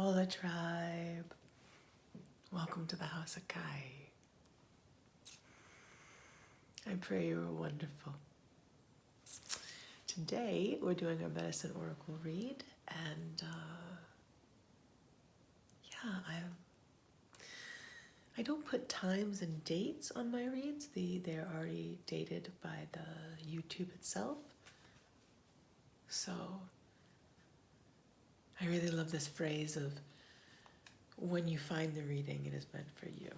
all the tribe. Welcome to the House of Kai. I pray you are wonderful. Today we're doing our medicine oracle read, and I don't put times and dates on my reads. They're already dated by the YouTube itself. So I really love this phrase of when you find the reading, it is meant for you.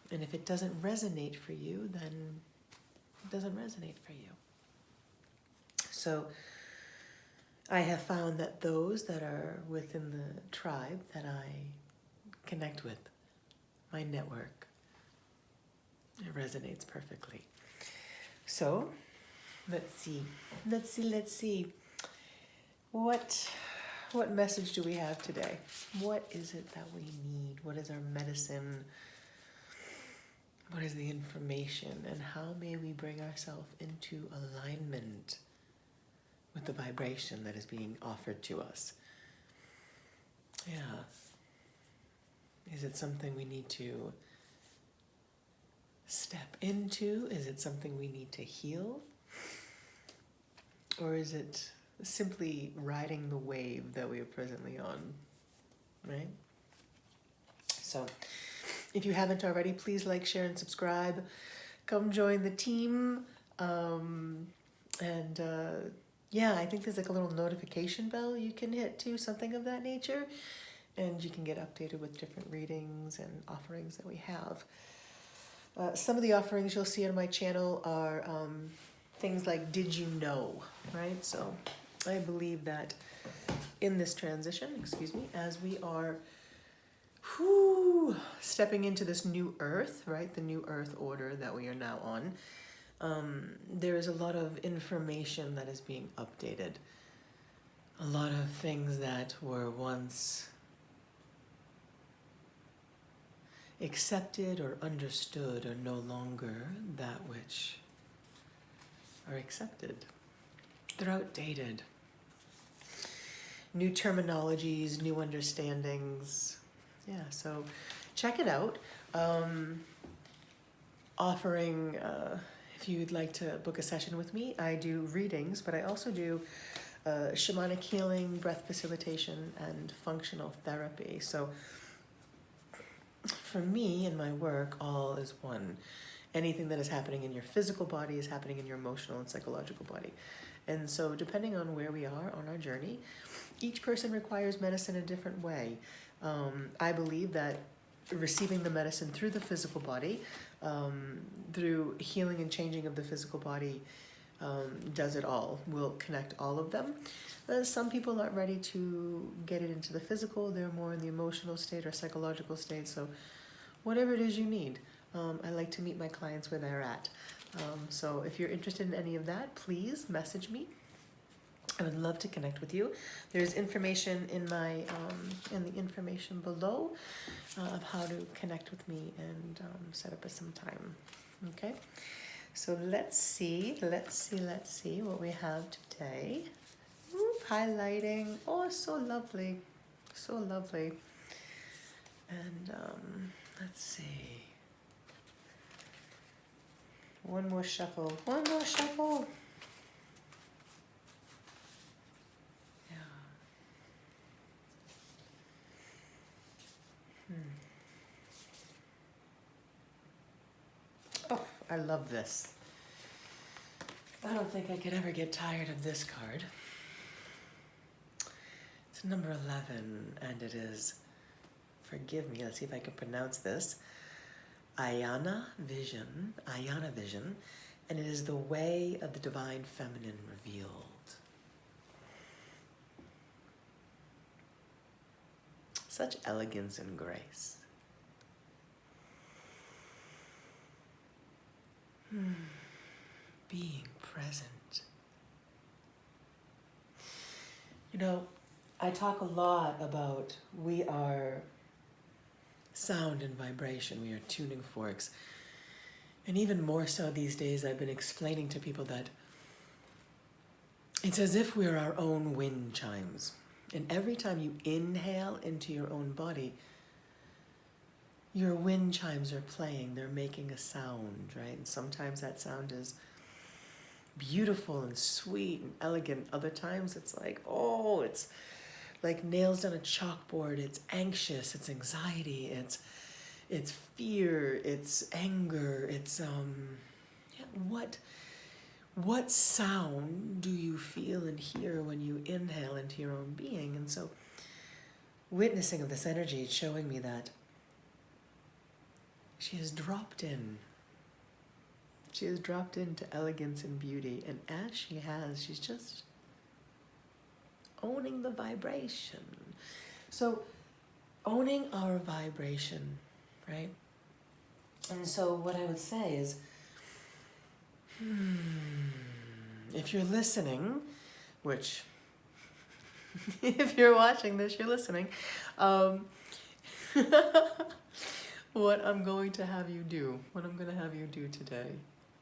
And if it doesn't resonate for you, then it doesn't resonate for you. So I have found that those that are within the tribe that I connect with, my network, it resonates perfectly. So let's see. What message do we have today? What is it that we need? What is our medicine? What is the information? And how may we bring ourselves into alignment with the vibration that is being offered to us? Yeah. Is it something we need to step into? Is it something we need to heal? Or is it simply riding the wave that we are presently on, right? So if you haven't already, please like, share, and subscribe. Come join the team. Yeah, I think there's like a little notification bell you can hit too, something of that nature. And you can get updated with different readings and offerings that we have. Some of the offerings you'll see on my channel are things like Did You Know, right? So I believe that in this transition, as we are stepping into this new earth, right? The new earth order that we are now on, there is a lot of information that is being updated. A lot of things that were once accepted or understood are no longer that which are accepted. They're outdated. New terminologies, new understandings. Yeah, so check it out. Offering, if you'd like to book a session with me, I do readings, but I also do shamanic healing, breath facilitation, and functional therapy. So for me and my work, all is one. Anything that is happening in your physical body is happening in your emotional and psychological body. And so depending on where we are on our journey, each person requires medicine a different way. I believe that receiving the medicine through the physical body, through healing and changing of the physical body, does it all, will connect all of them. Some people aren't ready to get it into the physical, they're more in the emotional state or psychological state, so whatever it is you need. I like to meet my clients where they're at. So if you're interested in any of that, please message me. I would love to connect with you. There's information in my in the information below of how to connect with me and set up some time. Okay, so let's see what we have today. Highlighting, oh, so lovely, and let's see. One more shuffle. Yeah. Oh, I love this. I don't think I could ever get tired of this card. It's number 11, and it is, forgive me, let's see if I can pronounce this, Ayana Vision, and it is the way of the divine feminine revealed. Such elegance and grace. Being present. You know, I talk a lot about we are sound and vibration, we are tuning forks. And even more so these days, I've been explaining to people that it's as if we're our own wind chimes. And every time you inhale into your own body, your wind chimes are playing, they're making a sound, right? And sometimes that sound is beautiful and sweet and elegant. Other times it's like, oh, it's like nails on a chalkboard. It's anxious, it's anxiety, it's fear, it's anger, it's what sound do you feel and hear when you inhale into your own being? And so witnessing of this energy, it's showing me that she has dropped in. She has dropped into elegance and beauty. And as she has, she's just owning the vibration. So owning our vibration, right? And so what I would say is, if you're listening, which if you're watching this, you're listening, what I'm going to have you do today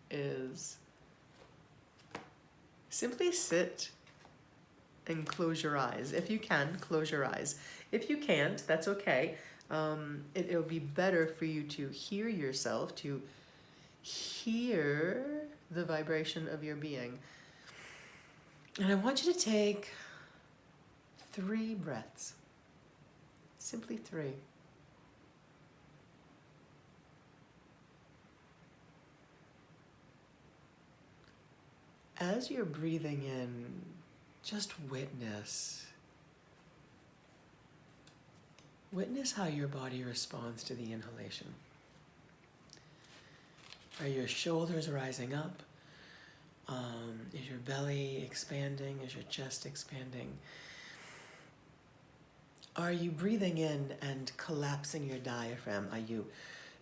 is simply sit and close your eyes. If you can, close your eyes. If you can't, that's okay. It'll be better for you to hear yourself, to hear the vibration of your being. And I want you to take 3 breaths. Simply 3. As you're breathing in, just witness. Witness how your body responds to the inhalation. Are your shoulders rising up? Is your belly expanding? Is your chest expanding? Are you breathing in and collapsing your diaphragm?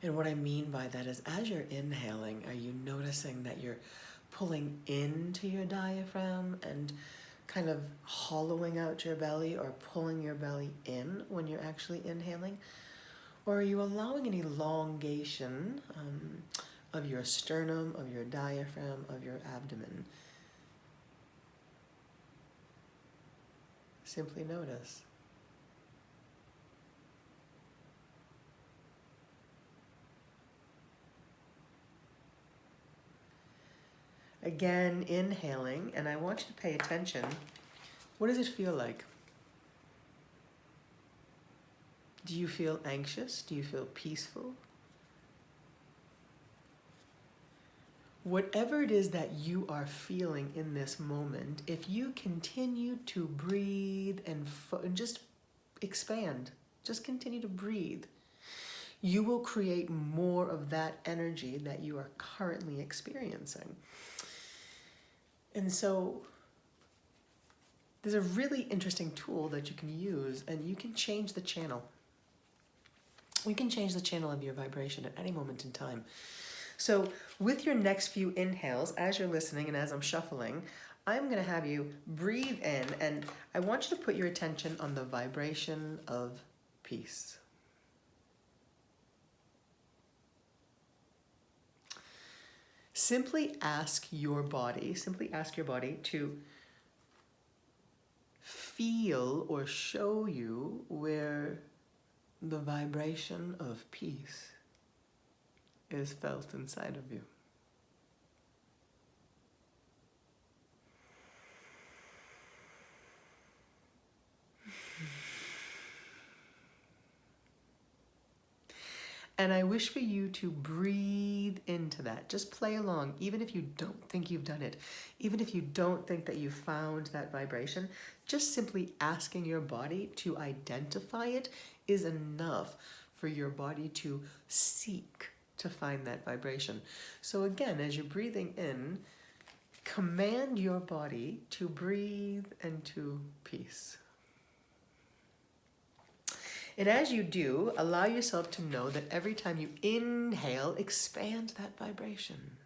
And what I mean by that is, as you're inhaling, are you noticing that you're pulling into your diaphragm and kind of hollowing out your belly, or pulling your belly in when you're actually inhaling? Or are you allowing an elongation of your sternum, of your diaphragm, of your abdomen? Simply notice. Again, inhaling, and I want you to pay attention. What does it feel like? Do you feel anxious? Do you feel peaceful? Whatever it is that you are feeling in this moment, if you continue to breathe and just expand, just continue to breathe, you will create more of that energy that you are currently experiencing. And so there's a really interesting tool that you can use, and you can change the channel. You can change the channel of your vibration at any moment in time. So with your next few inhales, as you're listening and as I'm shuffling, I'm going to have you breathe in, and I want you to put your attention on the vibration of peace. Simply ask your body to feel or show you where the vibration of peace is felt inside of you. And I wish for you to breathe into that. Just play along, even if you don't think you've done it, even if you don't think that you've found that vibration, just simply asking your body to identify it is enough for your body to seek to find that vibration. So again, as you're breathing in, command your body to breathe into peace. And as you do, allow yourself to know that every time you inhale, expand that vibration.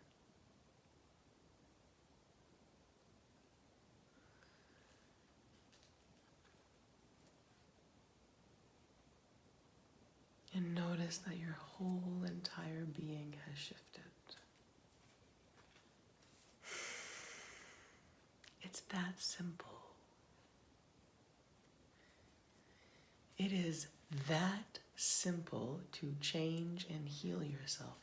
And notice that your whole entire being has shifted. It's that simple. It is that simple to change and heal yourself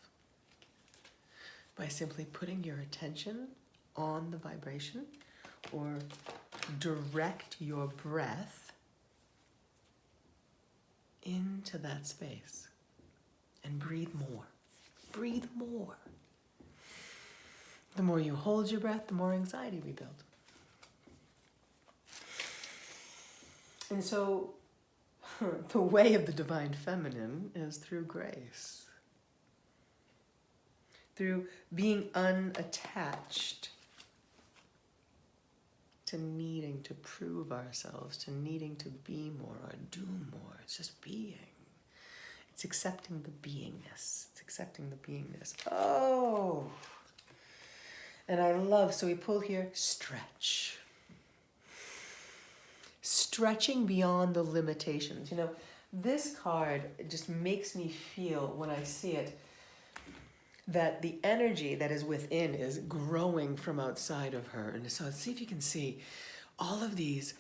by simply putting your attention on the vibration or direct your breath into that space and breathe more. Breathe more. The more you hold your breath, the more anxiety we build. And so the way of the divine feminine is through grace, through being unattached to needing to prove ourselves, to needing to be more or do more. It's just being. It's accepting the beingness. It's accepting the beingness. Oh! And I love, so we pull here, stretch. Stretching beyond the limitations. You know, this card just makes me feel, when I see it, that the energy that is within is growing from outside of her. And so let's see if you can see all of these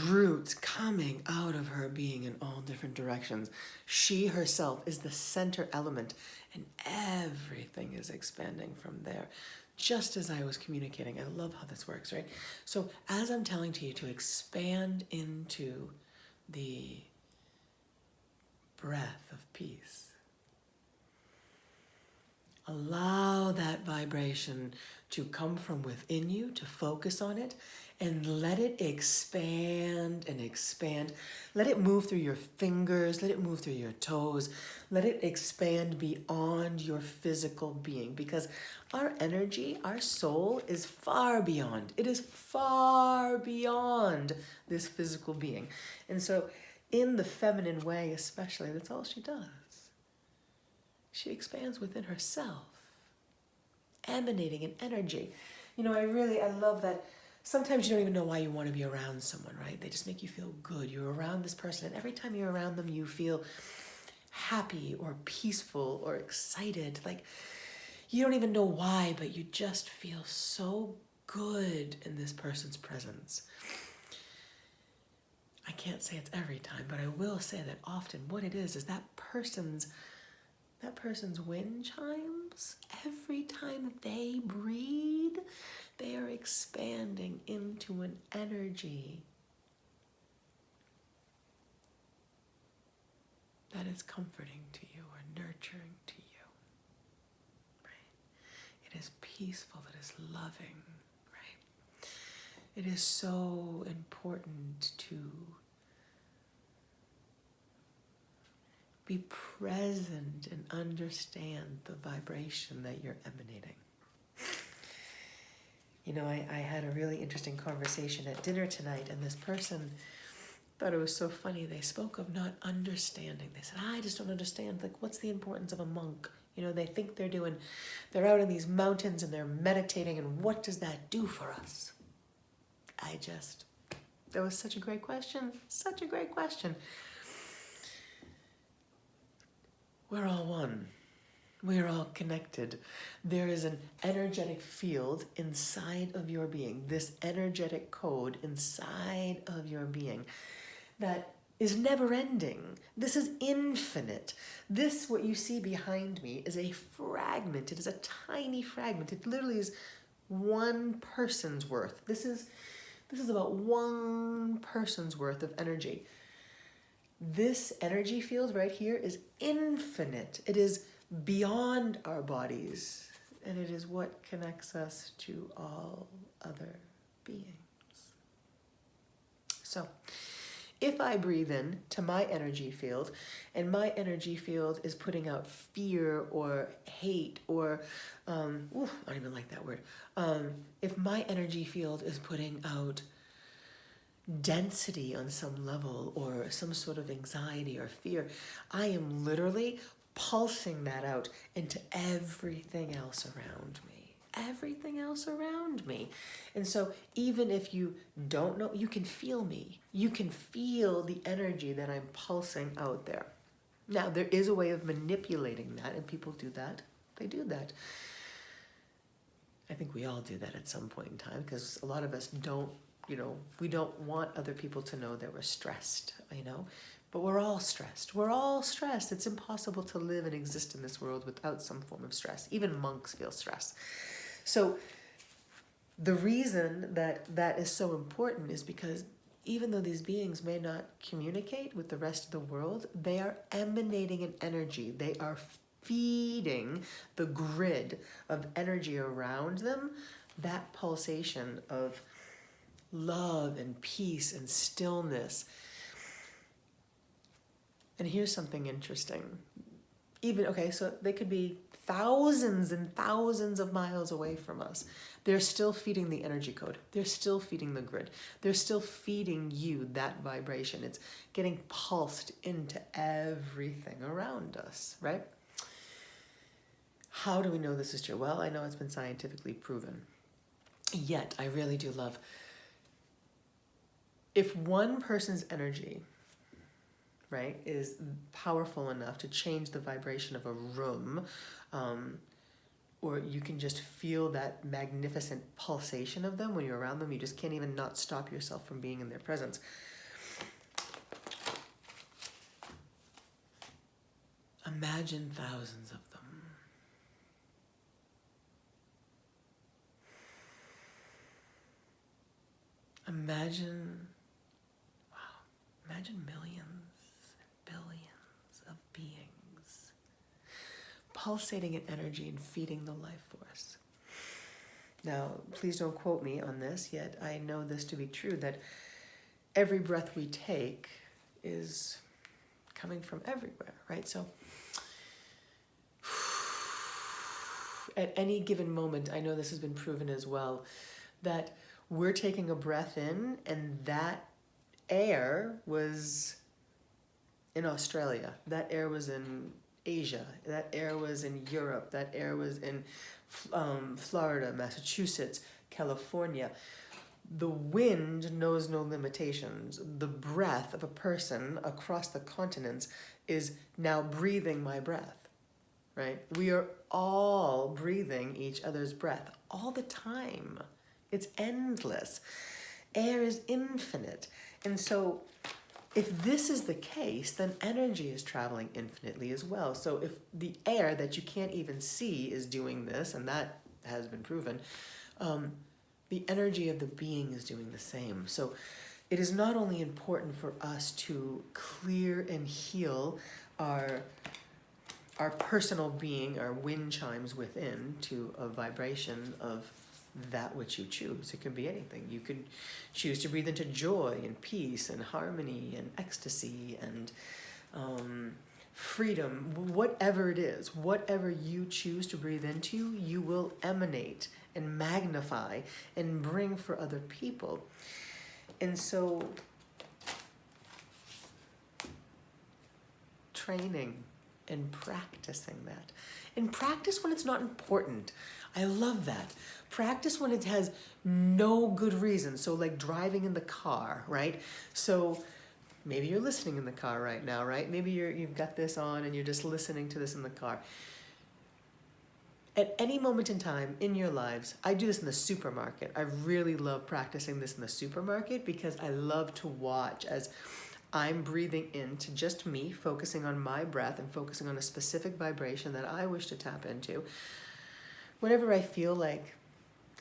roots coming out of her being in all different directions. She herself is the center element, and everything is expanding from there. Just as I was communicating, I love how this works, right? So as I'm telling to you to expand into the breath of peace, allow that vibration to come from within you, to focus on it, and let it expand and expand. Let it move through your fingers, let it move through your toes, let it expand beyond your physical being, because our energy, our soul is far beyond. It is far beyond this physical being. And so in the feminine way especially, that's all she does. She expands within herself, emanating an energy. You know, I love that. Sometimes you don't even know why you want to be around someone, right? They just make you feel good. You're around this person, and every time you're around them, you feel happy or peaceful or excited. Like, you don't even know why, but you just feel so good in this person's presence. I can't say it's every time, but I will say that often what it is that person's wind chimes, every time they breathe, they are expanding into an energy that is comforting to you or nurturing to you, right? It is peaceful, it is loving, right? It is so important to be present and understand the vibration that you're emanating. You know, I had a really interesting conversation at dinner tonight, and this person thought it was so funny. They spoke of not understanding. They said, I just don't understand. Like, what's the importance of a monk? You know, they think they're out in these mountains and they're meditating, and what does that do for us? That was such a great question. Such a great question. We're all one. We're all connected. There is an energetic field inside of your being, this energetic code inside of your being that is never ending. This is infinite. This, what you see behind me, is a fragment. It is a tiny fragment. It literally is one person's worth. This is about one person's worth of energy. This energy field right here is infinite. It is beyond our bodies, and it is what connects us to all other beings. So, if I breathe in to my energy field, and my energy field is putting out fear or hate or, I don't even like that word. If my energy field is putting out density on some level or some sort of anxiety or fear, I am literally pulsing that out into everything else around me. Everything else around me. And so even if you don't know, you can feel me. You can feel the energy that I'm pulsing out there. Now, there is a way of manipulating that, and people do that. They do that. I think we all do that at some point in time, because a lot of us don't we don't want other people to know that we're stressed, but we're all stressed. We're all stressed. It's impossible to live and exist in this world without some form of stress. Even monks feel stress. So the reason that is so important is because even though these beings may not communicate with the rest of the world, they are emanating an energy. They are feeding the grid of energy around them, that pulsation of love and peace and stillness. And here's something interesting. So they could be thousands and thousands of miles away from us. They're still feeding the energy code. They're still feeding the grid. They're still feeding you that vibration. It's getting pulsed into everything around us, right? How do we know this is true? Well, I know it's been scientifically proven. Yet, I really do love, if one person's energy, right, is powerful enough to change the vibration of a room, or you can just feel that magnificent pulsation of them when you're around them, you just can't even not stop yourself from being in their presence. Imagine thousands of them. Imagine millions, billions of beings pulsating in energy and feeding the life force. Now, please don't quote me on this, yet I know this to be true, that every breath we take is coming from everywhere, right? So at any given moment, I know this has been proven as well, that we're taking a breath in, and that air was in Australia, that air was in Asia, that air was in Europe, that air was in Florida, Massachusetts, California. The wind knows no limitations. The breath of a person across the continents is now breathing my breath, right? We are all breathing each other's breath all the time. It's endless. Air is infinite. And so if this is the case, then energy is traveling infinitely as well. So if the air that you can't even see is doing this, and that has been proven, the energy of the being is doing the same. So it is not only important for us to clear and heal our personal being, our wind chimes within, to a vibration of that which you choose. It can be anything. You could choose to breathe into joy and peace and harmony and ecstasy and freedom. Whatever it is, whatever you choose to breathe into, you will emanate and magnify and bring for other people. And so training and practicing that. And practice when it's not important. I love that. Practice when it has no good reason. So like driving in the car, right? So maybe you're listening in the car right now, right? Maybe you've got this on and you're just listening to this in the car. At any moment in time in your lives, I do this in the supermarket. I really love practicing this in the supermarket because I love to watch as I'm breathing into just me, focusing on my breath and focusing on a specific vibration that I wish to tap into. Whatever I feel like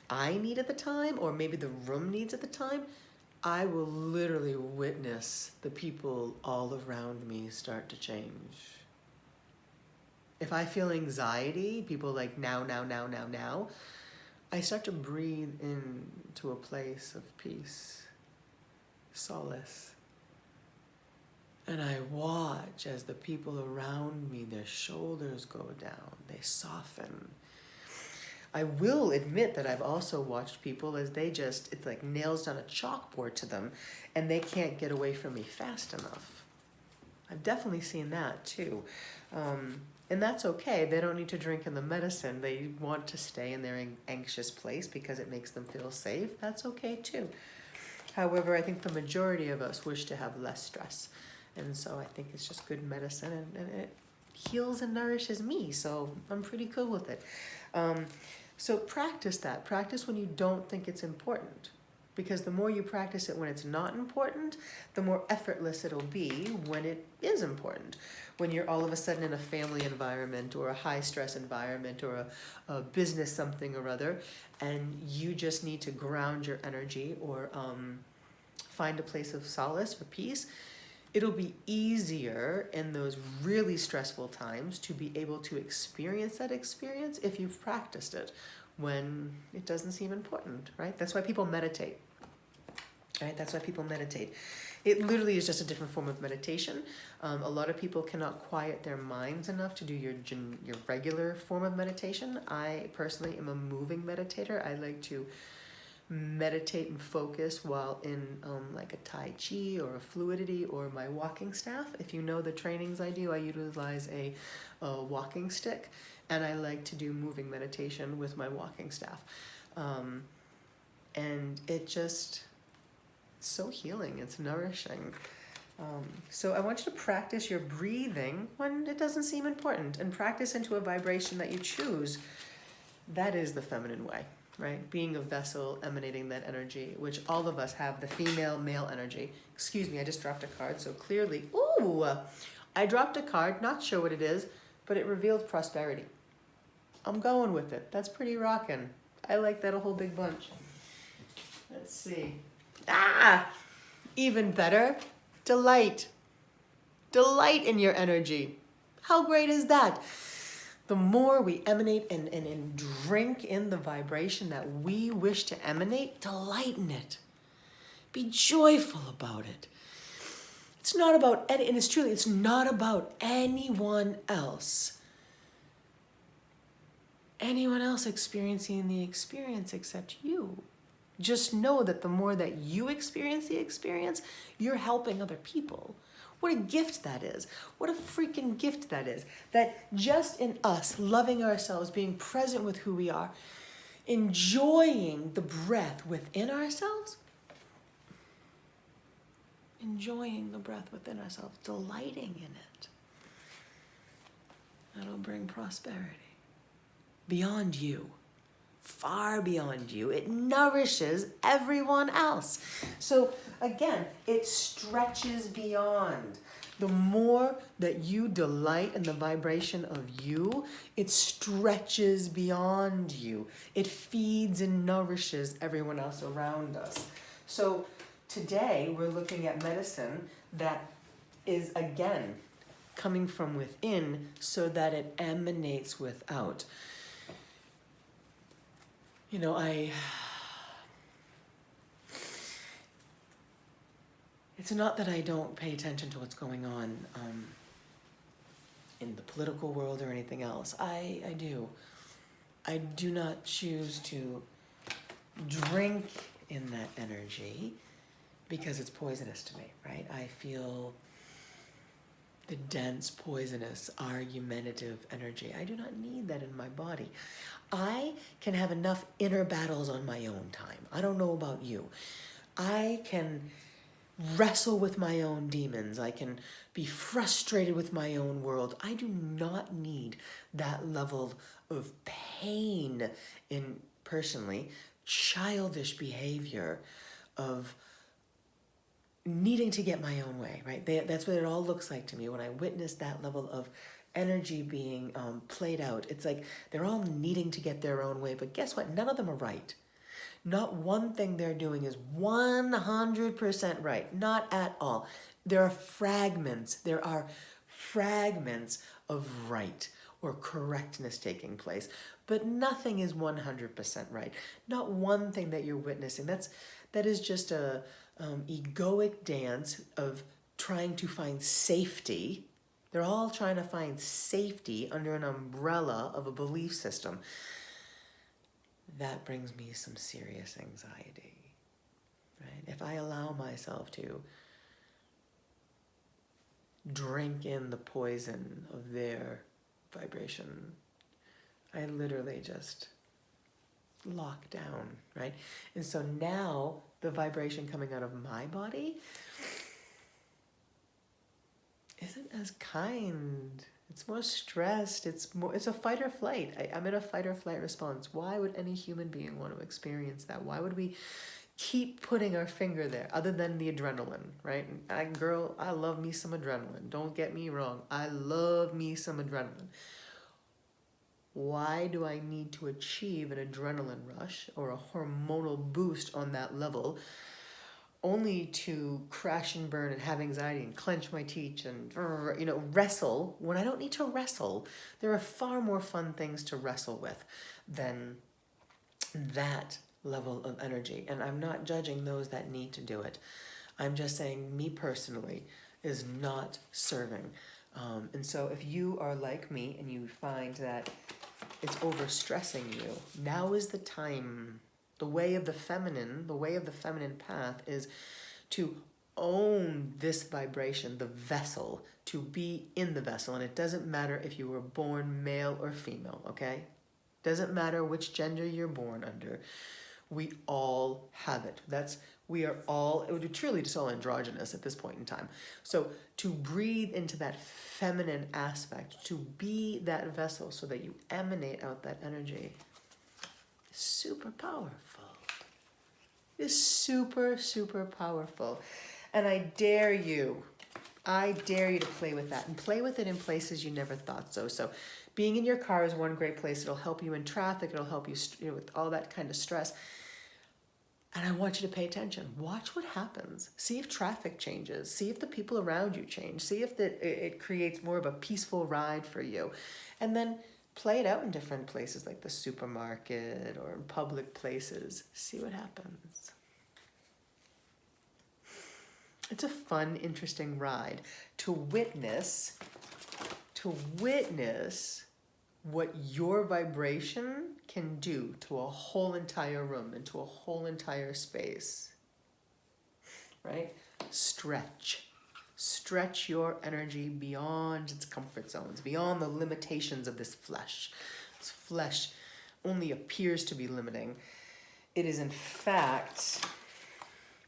I need at the time, or maybe the room needs at the time, I will literally witness the people all around me start to change. If I feel anxiety, people like now, I start to breathe into a place of peace, solace. And I watch as the people around me, their shoulders go down, they soften. I will admit that I've also watched people as it's like nails on a chalkboard to them, and they can't get away from me fast enough. I've definitely seen that too. And that's okay. They don't need to drink in the medicine. They want to stay in their anxious place because it makes them feel safe. That's okay too. However, I think the majority of us wish to have less stress. And so I think it's just good medicine, and it heals and nourishes me. So I'm pretty cool with it. So practice that. Practice when you don't think it's important. because the more you practice it when it's not important, the more effortless it'll be when it is important. When you're all of a sudden in a family environment or a high stress environment or a business something or other, and you just need to ground your energy or find a place of solace or peace, it'll be easier in those really stressful times to be able to experience that experience if you've practiced it when it doesn't seem important, right? That's why people meditate, right? That's why people meditate. It literally is just a different form of meditation. A lot of people cannot quiet their minds enough to do your regular form of meditation. I personally am a moving meditator. I like to meditate and focus while in like a Tai Chi or a fluidity or my walking staff. If you know the trainings I do, I utilize a walking stick, and I like to do moving meditation with my walking staff. And it's so healing, it's nourishing. So I want you to practice your breathing when it doesn't seem important, and practice into a vibration that you choose. That is the feminine way, right? Being a vessel, emanating that energy, which all of us have, the female, male energy. Excuse me, I just dropped a card, so clearly, ooh, I dropped a card, not sure what it is, but it revealed prosperity. I'm going with it. That's pretty rockin'. I like that a whole big bunch. Let's see. Even better, delight. Delight in your energy. How great is that? The more we emanate and drink in the vibration that we wish to emanate, delight in it. Be joyful about it. It's not about, and it's truly, it's not about anyone else. Anyone else experiencing the experience except you. Just know that the more that you experience the experience, you're helping other people. What a gift that is. What a freaking gift that is. That just in us, loving ourselves, being present with who we are, enjoying the breath within ourselves, enjoying the breath within ourselves, delighting in it, that'll bring prosperity. Beyond you. Far beyond you. It nourishes everyone else. So again, it stretches beyond. The more that you delight in the vibration of you, it stretches beyond you. It feeds and nourishes everyone else around us. So today we're looking at medicine that is, again, coming from within so that it emanates without. You know, it's not that I don't pay attention to what's going on in the political world or anything else. I do. I do not choose to drink in that energy because it's poisonous to me, right? I feel the dense, poisonous, argumentative energy. I do not need that in my body. I can have enough inner battles on my own time. I don't know about you. I can wrestle with my own demons. I can be frustrated with my own world. I do not need that level of pain in, personally, childish behavior of needing to get my own way, right? That's what it all looks like to me when I witness that level of energy being played out. It's like they're all needing to get their own way, but guess what? None of them are right. Not one thing they're doing is 100% right. Not at all. There are fragments. There are fragments of right or correctness taking place, but nothing is 100% right. Not one thing that you're witnessing. That is just a egoic dance of trying to find safety. They're all trying to find safety under an umbrella of a belief system. That brings me some serious anxiety, right? If I allow myself to drink in the poison of their vibration, I literally just lock down, right? And so now the vibration coming out of my body isn't as kind. It's more stressed. It's a fight or flight. I'm in a fight or flight response. Why would any human being want to experience that? Why would we keep putting our finger there, other than the adrenaline, right? I love me some adrenaline. Don't get me wrong. I love me some adrenaline. Why do I need to achieve an adrenaline rush or a hormonal boost on that level only to crash and burn and have anxiety and clench my teeth and, wrestle when I don't need to wrestle? There are far more fun things to wrestle with than that level of energy. And I'm not judging those that need to do it. I'm just saying me personally is not serving. And so if you are like me and you find that it's overstressing you, now is the time. The way of the feminine path is to own this vibration, the vessel, to be in the vessel. And it doesn't matter if you were born male or female, okay? Doesn't matter which gender you're born under. We all have it. We are all, it would be truly just all androgynous at this point in time. So to breathe into that feminine aspect, to be that vessel so that you emanate out that energy, is super powerful. Is super, super powerful. And I dare you to play with that and play with it in places you never thought so. So being in your car is one great place. It'll help you in traffic. It'll help you, with all that kind of stress. And I want you to pay attention. Watch what happens. See if traffic changes. See if the people around you change. See if it creates more of a peaceful ride for you. And then play it out in different places like the supermarket or in public places. See what happens. It's a fun, interesting ride to witness what your vibration can do to a whole entire room, into a whole entire space, right? Stretch your energy beyond its comfort zones, beyond the limitations of this flesh. This flesh only appears to be limiting. It is in fact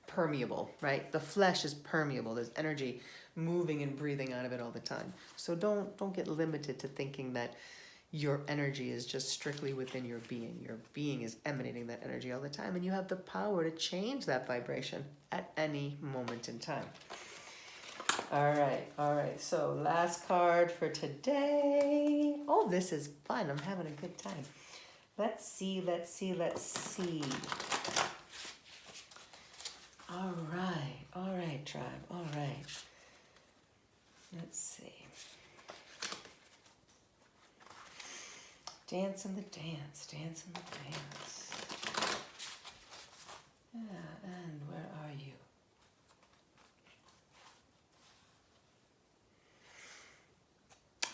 permeable, right? The flesh is permeable. There's energy moving and breathing out of it all the time. So don't get limited to thinking that your energy is just strictly within your being. Your being is emanating that energy all the time, and you have the power to change that vibration at any moment in time. All right. So last card for today. Oh, this is fun. I'm having a good time. Let's see. All right, tribe. All right. Let's see. Dance in the dance. Yeah, and where are you?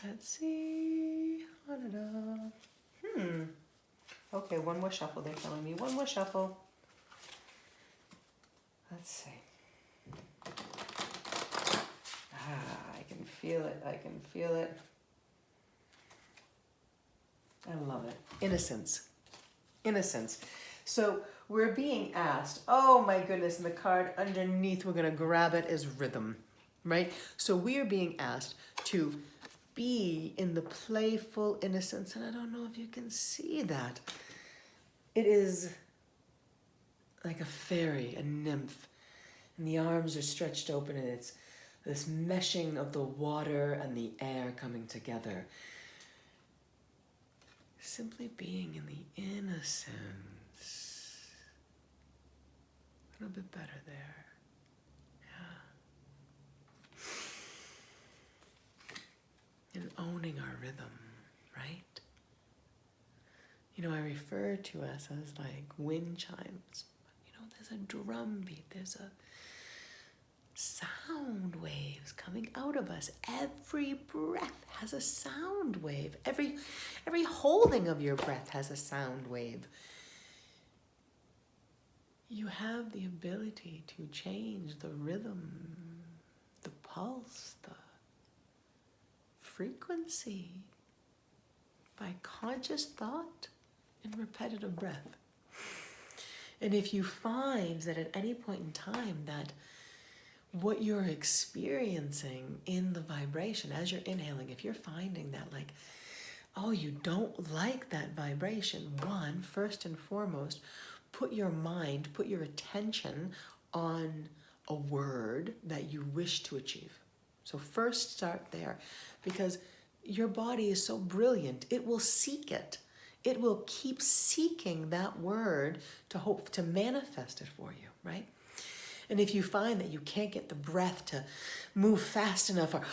Let's see. Okay, one more shuffle. They're telling me one more shuffle. Let's see. I can feel it. I love it. Innocence. So we're being asked, oh my goodness, and the card underneath, we're going to grab it, is rhythm, right? So we are being asked to be in the playful innocence, and I don't know if you can see that. It is like a fairy, a nymph, and the arms are stretched open, and it's this meshing of the water and the air coming together. Simply being in the innocence. A little bit better there. Yeah. And owning our rhythm, right? I refer to us as like wind chimes. There's a drum beat. There's a sound waves coming out of us. Every breath has a sound wave. Every holding of your breath has a sound wave. You have the ability to change the rhythm, the pulse, the frequency by conscious thought and repetitive breath. And if you find that at any point in time that what you're experiencing in the vibration as you're inhaling, if you're finding that you don't like that vibration, first and foremost, put your mind, put your attention on a word that you wish to achieve. So first start there, because your body is so brilliant. It will seek it. It will keep seeking that word to hope to manifest it for you, right? And if you find that you can't get the breath to move fast enough or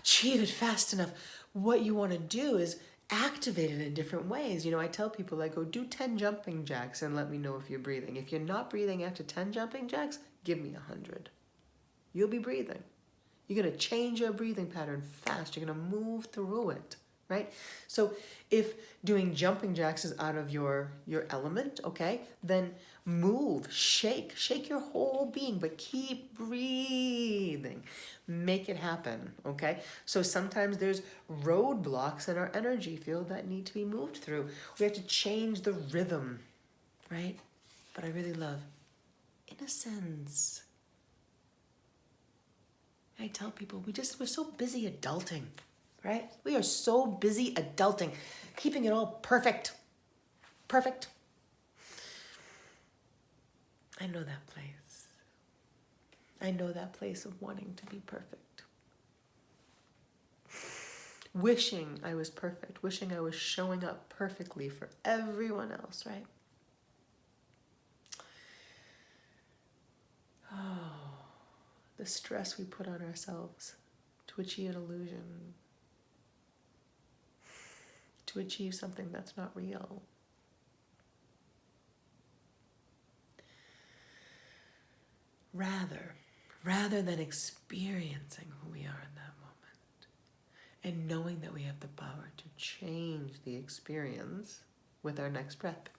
achieve it fast enough, what you want to do is activate it in different ways. You know, I tell people, I go, do 10 jumping jacks and let me know if you're breathing. If you're not breathing after 10 jumping jacks, give me 100. You'll be breathing. You're going to change your breathing pattern fast. You're going to move through it, right? So if doing jumping jacks is out of your element, okay, then move, shake your whole being, but keep breathing. Make it happen, okay? So sometimes there's roadblocks in our energy field that need to be moved through. We have to change the rhythm, right? But I really love innocence. I tell people, we're so busy adulting, right? We are so busy adulting, keeping it all perfect. Perfect. I know that place. I know that place of wanting to be perfect. Wishing I was perfect, wishing I was showing up perfectly for everyone else, right? Oh, the stress we put on ourselves to achieve an illusion, to achieve something that's not real. Rather than experiencing who we are in that moment and knowing that we have the power to change the experience with our next breath.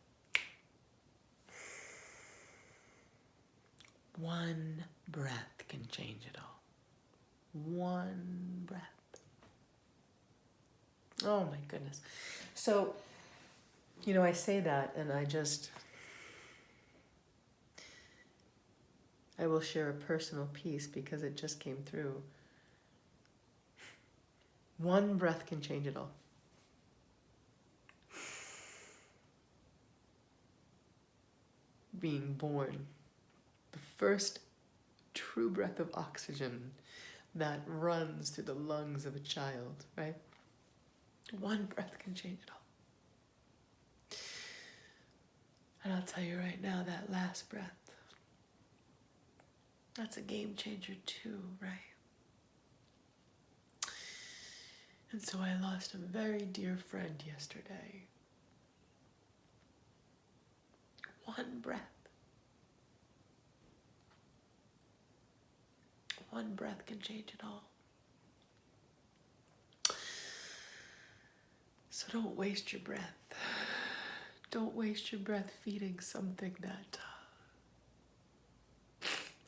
One breath can change it all. One breath. Oh my goodness. So, you know, I say that and I will share a personal piece because it just came through. One breath can change it all. Being born, the first true breath of oxygen that runs through the lungs of a child, right? One breath can change it all. And I'll tell you right now, that last breath, that's a game changer too, right? And so I lost a very dear friend yesterday. One breath. One breath can change it all. So don't waste your breath. Don't waste your breath feeding something that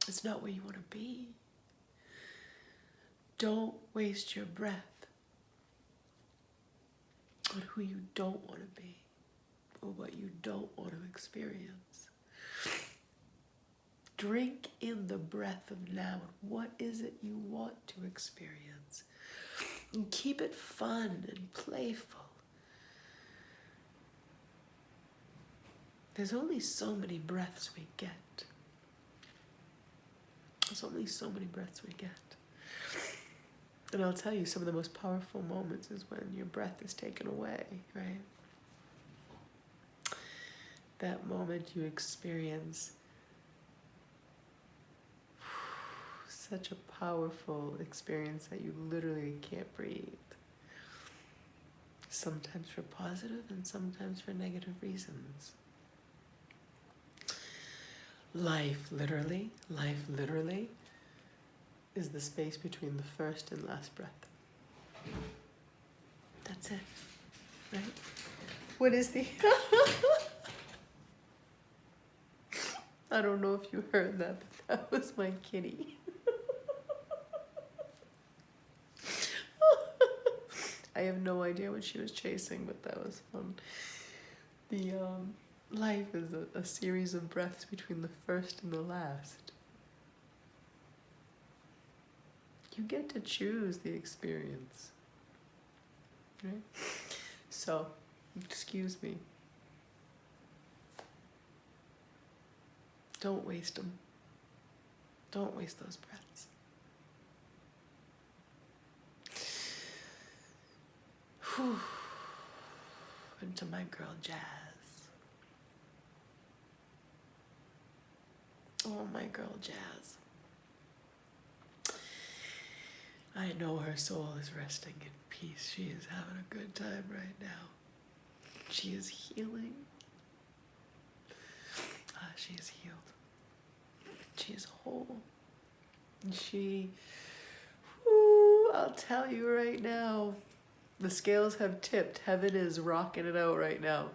it's not where you want to be. Don't waste your breath on who you don't want to be or what you don't want to experience. Drink in the breath of now. What is it you want to experience? And keep it fun and playful. There's only so many breaths we get. There's only so many breaths we get. And I'll tell you, some of the most powerful moments is when your breath is taken away, right? That moment you experience such a powerful experience that you literally can't breathe. Sometimes for positive and sometimes for negative reasons. Life literally is the space between the first and last breath. That's it, right? What is the... I don't know if you heard that, but that was my kitty. I have no idea what she was chasing, but that was fun. The life is a series of breaths between the first and the last. You get to choose the experience, right? So, excuse me. Don't waste them. Don't waste those breaths. Whew. And to my girl Jazz. Oh, my girl Jazz. I know her soul is resting in peace. She is having a good time right now. She is healing. She is healed. She is whole. And she, I'll tell you right now, the scales have tipped. Heaven is rocking it out right now.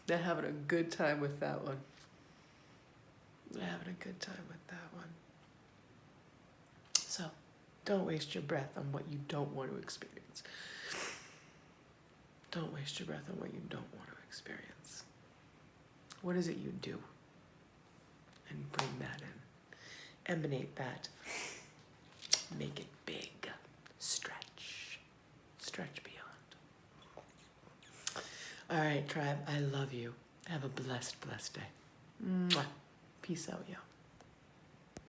They're having a good time with that one. They're having a good time with that one. So, don't waste your breath on what you don't want to experience. Don't waste your breath on what you don't want to experience. What is it you do? And bring that in. Emanate that. Make it big. Stretch. Stretch beyond. All right, tribe. I love you. Have a blessed, blessed day. Mwah. Peace out, y'all.